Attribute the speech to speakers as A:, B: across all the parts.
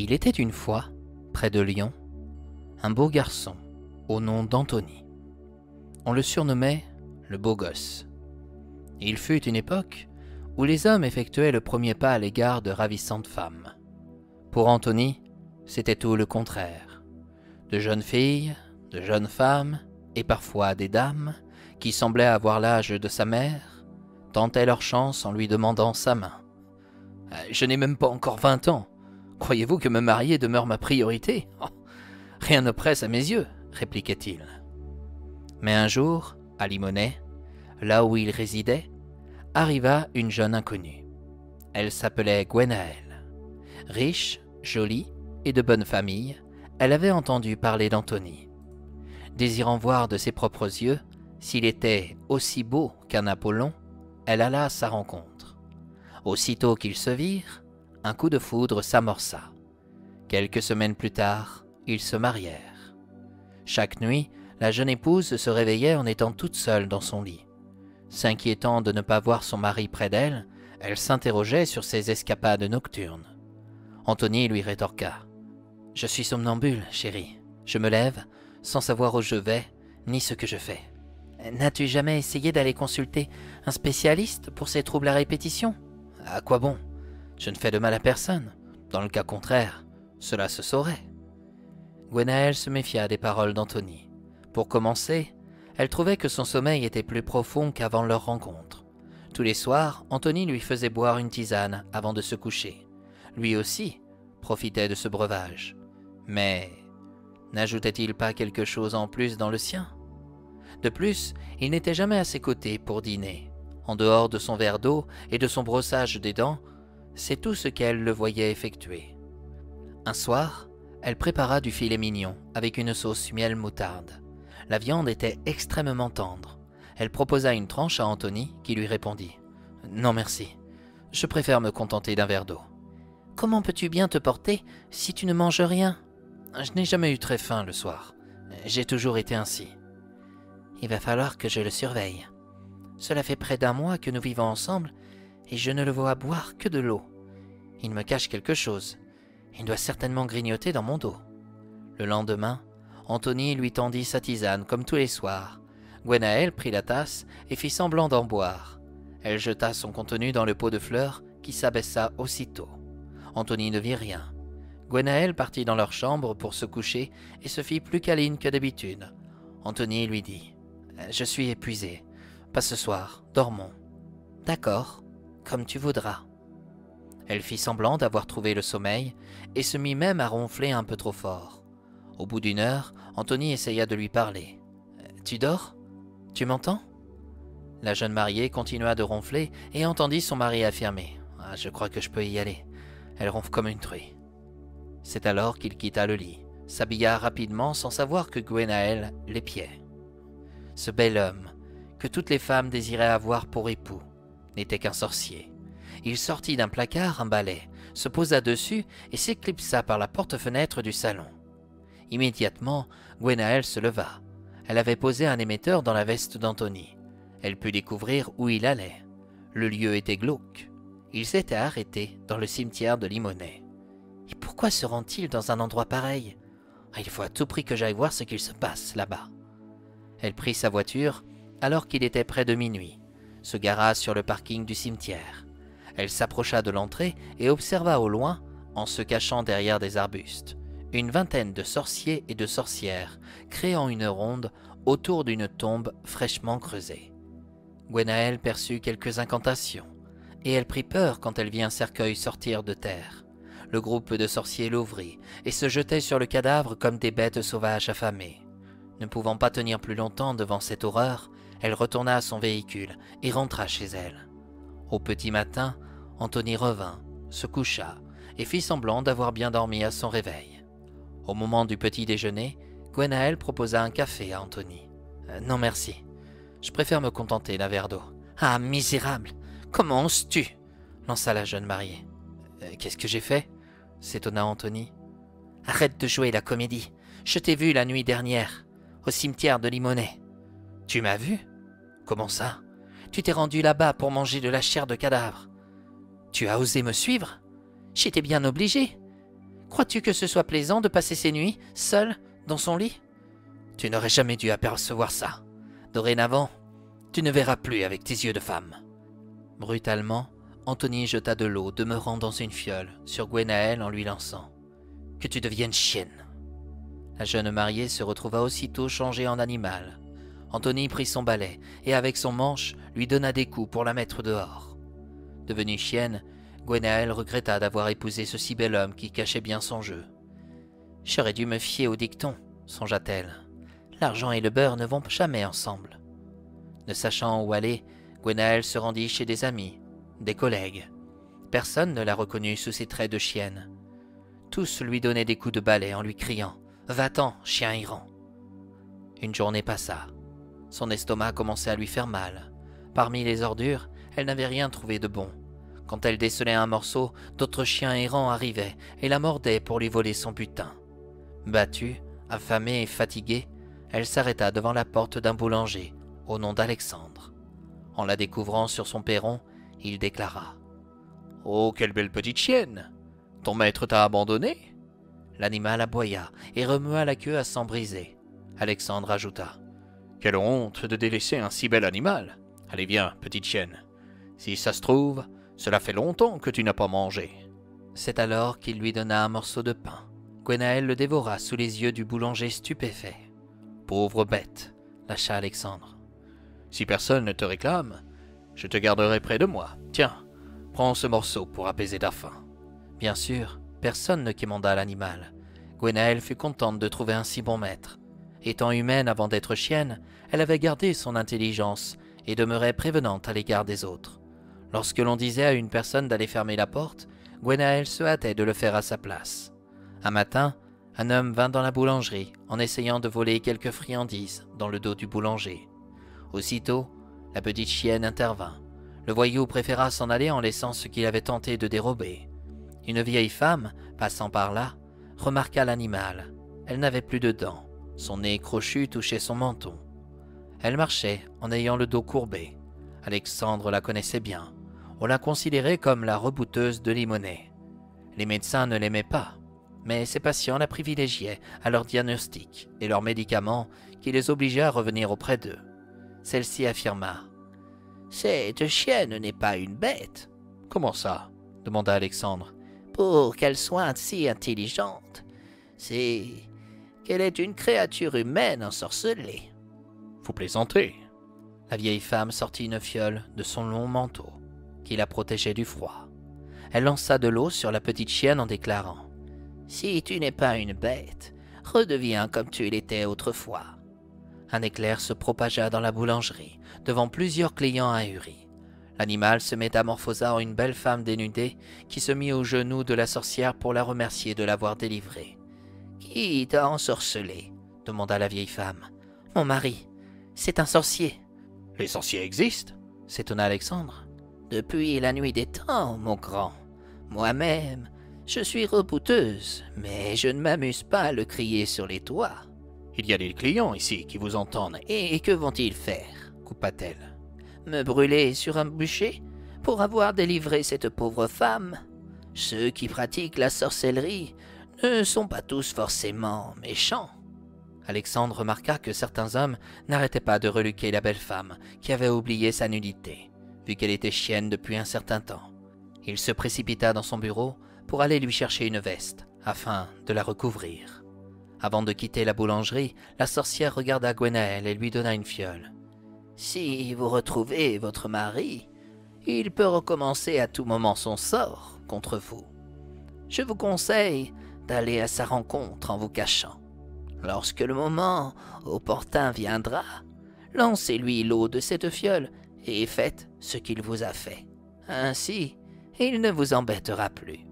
A: Il était une fois, près de Lyon, un beau garçon au nom d'Anthony. On le surnommait le beau gosse. Il fut une époque où les hommes effectuaient le premier pas à l'égard de ravissantes femmes. Pour Anthony, c'était tout le contraire. De jeunes filles, de jeunes femmes, et parfois des dames, qui semblaient avoir l'âge de sa mère, tentaient leur chance en lui demandant sa main. « Je n'ai même pas encore 20 ans. Croyez-vous que me marier demeure ma priorité ? Oh, rien ne presse à mes yeux, répliquait-il. Mais un jour, à Limonest, là où il résidait, arriva une jeune inconnue. Elle s'appelait Gwenaëlle. Riche, jolie et de bonne famille, elle avait entendu parler d'Anthony. Désirant voir de ses propres yeux s'il était aussi beau qu'un Apollon, elle alla à sa rencontre. Aussitôt qu'ils se virent, un coup de foudre s'amorça. Quelques semaines plus tard, ils se marièrent. Chaque nuit, la jeune épouse se réveillait en étant toute seule dans son lit. S'inquiétant de ne pas voir son mari près d'elle, elle s'interrogeait sur ses escapades nocturnes. Anthony lui rétorqua. « Je suis somnambule, chérie. Je me lève, sans savoir où je vais, ni ce que je fais. N'as-tu jamais essayé d'aller consulter un spécialiste pour ces troubles à répétition ? À quoi bon ? Je ne fais de mal à personne. Dans le cas contraire, cela se saurait. » Gwenaëlle se méfia des paroles d'Anthony. Pour commencer, elle trouvait que son sommeil était plus profond qu'avant leur rencontre. Tous les soirs, Anthony lui faisait boire une tisane avant de se coucher. Lui aussi profitait de ce breuvage. Mais n'ajoutait-il pas quelque chose en plus dans le sien ? De plus, il n'était jamais à ses côtés pour dîner. En dehors de son verre d'eau et de son brossage des dents, c'est tout ce qu'elle le voyait effectuer. Un soir, elle prépara du filet mignon avec une sauce miel moutarde. La viande était extrêmement tendre. Elle proposa une tranche à Anthony qui lui répondit « Non merci, je préfère me contenter d'un verre d'eau. »« Comment peux-tu bien te porter si tu ne manges rien ? Je n'ai jamais eu très faim le soir. J'ai toujours été ainsi. »« Il va falloir que je le surveille. Cela fait près d'un mois que nous vivons ensemble et je ne le vois boire que de l'eau. Il me cache quelque chose. Il doit certainement grignoter dans mon dos. » Le lendemain, Anthony lui tendit sa tisane comme tous les soirs. Gwenaëlle prit la tasse et fit semblant d'en boire. Elle jeta son contenu dans le pot de fleurs qui s'abaissa aussitôt. Anthony ne vit rien. Gwenaëlle partit dans leur chambre pour se coucher et se fit plus câline que d'habitude. Anthony lui dit « Je suis épuisé. Pas ce soir, dormons. »« D'accord, comme tu voudras. » Elle fit semblant d'avoir trouvé le sommeil et se mit même à ronfler un peu trop fort. Au bout d'une heure, Anthony essaya de lui parler. « Tu dors ? Tu m'entends ?» La jeune mariée continua de ronfler et entendit son mari affirmer « Ah, je crois que je peux y aller. Elle ronfle comme une truie. » C'est alors qu'il quitta le lit, s'habilla rapidement sans savoir que Gwenaëlle l'épiait. Ce bel homme, que toutes les femmes désiraient avoir pour époux, n'était qu'un sorcier. Il sortit d'un placard un balai, se posa dessus et s'éclipsa par la porte-fenêtre du salon. Immédiatement, Gwenaëlle se leva. Elle avait posé un émetteur dans la veste d'Anthony. Elle put découvrir où il allait. Le lieu était glauque. Il s'était arrêté dans le cimetière de Limonest. Et pourquoi se rend-il dans un endroit pareil ? Il faut à tout prix que j'aille voir ce qu'il se passe là-bas. Elle prit sa voiture alors qu'il était près de minuit, se gara sur le parking du cimetière. Elle s'approcha de l'entrée et observa au loin, en se cachant derrière des arbustes, une vingtaine de sorciers et de sorcières créant une ronde autour d'une tombe fraîchement creusée. Gwenaëlle perçut quelques incantations, et elle prit peur quand elle vit un cercueil sortir de terre. Le groupe de sorciers l'ouvrit et se jetait sur le cadavre comme des bêtes sauvages affamées. Ne pouvant pas tenir plus longtemps devant cette horreur, elle retourna à son véhicule et rentra chez elle. Au petit matin, Anthony revint, se coucha et fit semblant d'avoir bien dormi à son réveil. Au moment du petit déjeuner, Gwenaëlle proposa un café à Anthony. « Non merci, je préfère me contenter d'un verre d'eau. »« Ah, misérable, comment oses-tu » lança la jeune mariée. « Qu'est-ce que j'ai fait ?» s'étonna Anthony. « Arrête de jouer la comédie. Je t'ai vu la nuit dernière, au cimetière de Limonest. »« Tu m'as vu ? Comment ça ? Tu t'es rendu là-bas pour manger de la chair de cadavre. Tu as osé me suivre ? J'étais bien obligé. Crois-tu que ce soit plaisant de passer ses nuits, seul, dans son lit? Tu n'aurais jamais dû apercevoir ça. Dorénavant, tu ne verras plus avec tes yeux de femme. » Brutalement, Anthony jeta de l'eau demeurant dans une fiole sur Gwenaëlle en lui lançant « Que tu deviennes chienne !» La jeune mariée se retrouva aussitôt changée en animal. Anthony prit son balai et avec son manche lui donna des coups pour la mettre dehors. Devenue chienne, Gwenaëlle regretta d'avoir épousé ce si bel homme qui cachait bien son jeu. « J'aurais dû me fier au dicton, » songea-t-elle. « L'argent et le beurre ne vont jamais ensemble. » Ne sachant où aller, Gwenaëlle se rendit chez des amis, des collègues. Personne ne la reconnut sous ses traits de chienne. Tous lui donnaient des coups de balai en lui criant « Va-t'en, chien errant !» Une journée passa. Son estomac commençait à lui faire mal. Parmi les ordures, elle n'avait rien trouvé de bon. Quand elle décelait un morceau, d'autres chiens errants arrivaient et la mordaient pour lui voler son butin. Battue, affamée et fatiguée, elle s'arrêta devant la porte d'un boulanger, au nom d'Alexandre. En la découvrant sur son perron, il déclara « Oh, quelle belle petite chienne! Ton maître t'a abandonné ?» L'animal aboya et remua la queue à s'en briser. Alexandre ajouta « Quelle honte de délaisser un si bel animal! Allez, viens, petite chienne. Si ça se trouve, cela fait longtemps que tu n'as pas mangé. » C'est alors qu'il lui donna un morceau de pain. Gwenaëlle le dévora sous les yeux du boulanger stupéfait. « Pauvre bête !» lâcha Alexandre. « Si personne ne te réclame, je te garderai près de moi. Tiens, prends ce morceau pour apaiser ta faim. » Bien sûr, personne ne quémanda l'animal. Gwenaëlle fut contente de trouver un si bon maître. Étant humaine avant d'être chienne, elle avait gardé son intelligence et demeurait prévenante à l'égard des autres. Lorsque l'on disait à une personne d'aller fermer la porte, Gwenaëlle se hâtait de le faire à sa place. Un matin, un homme vint dans la boulangerie en essayant de voler quelques friandises dans le dos du boulanger. Aussitôt, la petite chienne intervint. Le voyou préféra s'en aller en laissant ce qu'il avait tenté de dérober. Une vieille femme, passant par là, remarqua l'animal. Elle n'avait plus de dents. Son nez crochu touchait son menton. Elle marchait en ayant le dos courbé. Alexandre la connaissait bien. On la considérait comme la rebouteuse de Limonest. Les médecins ne l'aimaient pas, mais ses patients la privilégiaient à leur diagnostic et leurs médicaments qui les obligeaient à revenir auprès d'eux. Celle-ci affirma « Cette chienne n'est pas une bête. »« Comment ça ?» demanda Alexandre. « Pour qu'elle soit si intelligente, c'est qu'elle est une créature humaine ensorcelée. » « Vous plaisantez ?» La vieille femme sortit une fiole de son long manteau, qui la protégeait du froid. Elle lança de l'eau sur la petite chienne en déclarant « Si tu n'es pas une bête, redeviens comme tu l'étais autrefois. » Un éclair se propagea dans la boulangerie, devant plusieurs clients ahuris. L'animal se métamorphosa en une belle femme dénudée qui se mit aux genoux de la sorcière pour la remercier de l'avoir délivrée. « Qui t'a ensorcelé ?» demanda la vieille femme. « Mon mari. C'est un sorcier. »« Les sorciers existent ?» s'étonna Alexandre. « Depuis la nuit des temps, mon grand. Moi-même, je suis rebouteuse, mais je ne m'amuse pas à le crier sur les toits. »« Il y a des clients ici qui vous entendent. Et que vont-ils faire ?» coupa-t-elle. « Me brûler sur un bûcher pour avoir délivré cette pauvre femme. Ceux qui pratiquent la sorcellerie ne sont pas tous forcément méchants. » Alexandre remarqua que certains hommes n'arrêtaient pas de reluquer la belle femme qui avait oublié sa nudité, vu qu'elle était chienne depuis un certain temps. Il se précipita dans son bureau pour aller lui chercher une veste, afin de la recouvrir. Avant de quitter la boulangerie, la sorcière regarda Gwenaëlle et lui donna une fiole. « Si vous retrouvez votre mari, il peut recommencer à tout moment son sort contre vous. Je vous conseille d'aller à sa rencontre en vous cachant. Lorsque le moment opportun viendra, lancez-lui l'eau de cette fiole et faites ce qu'il vous a fait. Ainsi, il ne vous embêtera plus. »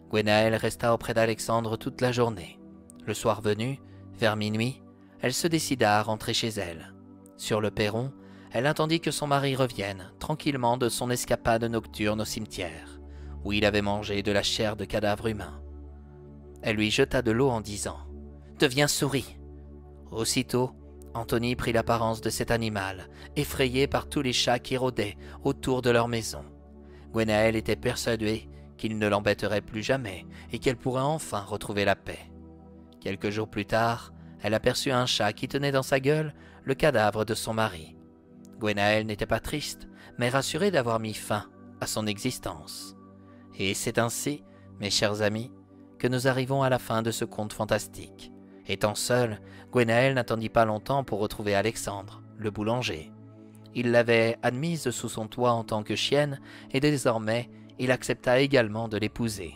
A: Gwenaëlle resta auprès d'Alexandre toute la journée. Le soir venu, vers minuit, elle se décida à rentrer chez elle. Sur le perron, elle attendit que son mari revienne tranquillement de son escapade nocturne au cimetière, où il avait mangé de la chair de cadavre humain. Elle lui jeta de l'eau en disant « Deviens souris !» Aussitôt, Anthony prit l'apparence de cet animal, effrayé par tous les chats qui rôdaient autour de leur maison. Gwenaëlle était persuadée qu'il ne l'embêterait plus jamais et qu'elle pourrait enfin retrouver la paix. Quelques jours plus tard, elle aperçut un chat qui tenait dans sa gueule le cadavre de son mari. Gwenaël n'était pas triste, mais rassurée d'avoir mis fin à son existence. Et c'est ainsi, mes chers amis, que nous arrivons à la fin de ce conte fantastique. Étant seule, Gwenaël n'attendit pas longtemps pour retrouver Alexandre, le boulanger. Il l'avait admise sous son toit en tant que chienne, et désormais, il accepta également de l'épouser.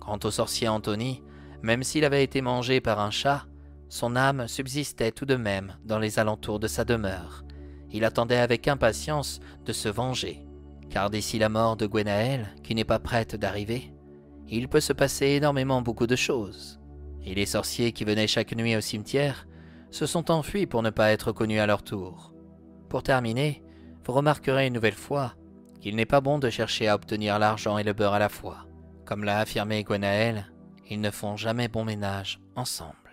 A: Quant au sorcier Anthony, même s'il avait été mangé par un chat, son âme subsistait tout de même dans les alentours de sa demeure. Il attendait avec impatience de se venger, car d'ici la mort de Gwenaël, qui n'est pas prête d'arriver, il peut se passer énormément beaucoup de choses. Et les sorciers qui venaient chaque nuit au cimetière se sont enfuis pour ne pas être connus à leur tour. Pour terminer, vous remarquerez une nouvelle fois qu'il n'est pas bon de chercher à obtenir l'argent et le beurre à la fois. Comme l'a affirmé Gwenaël, ils ne font jamais bon ménage ensemble.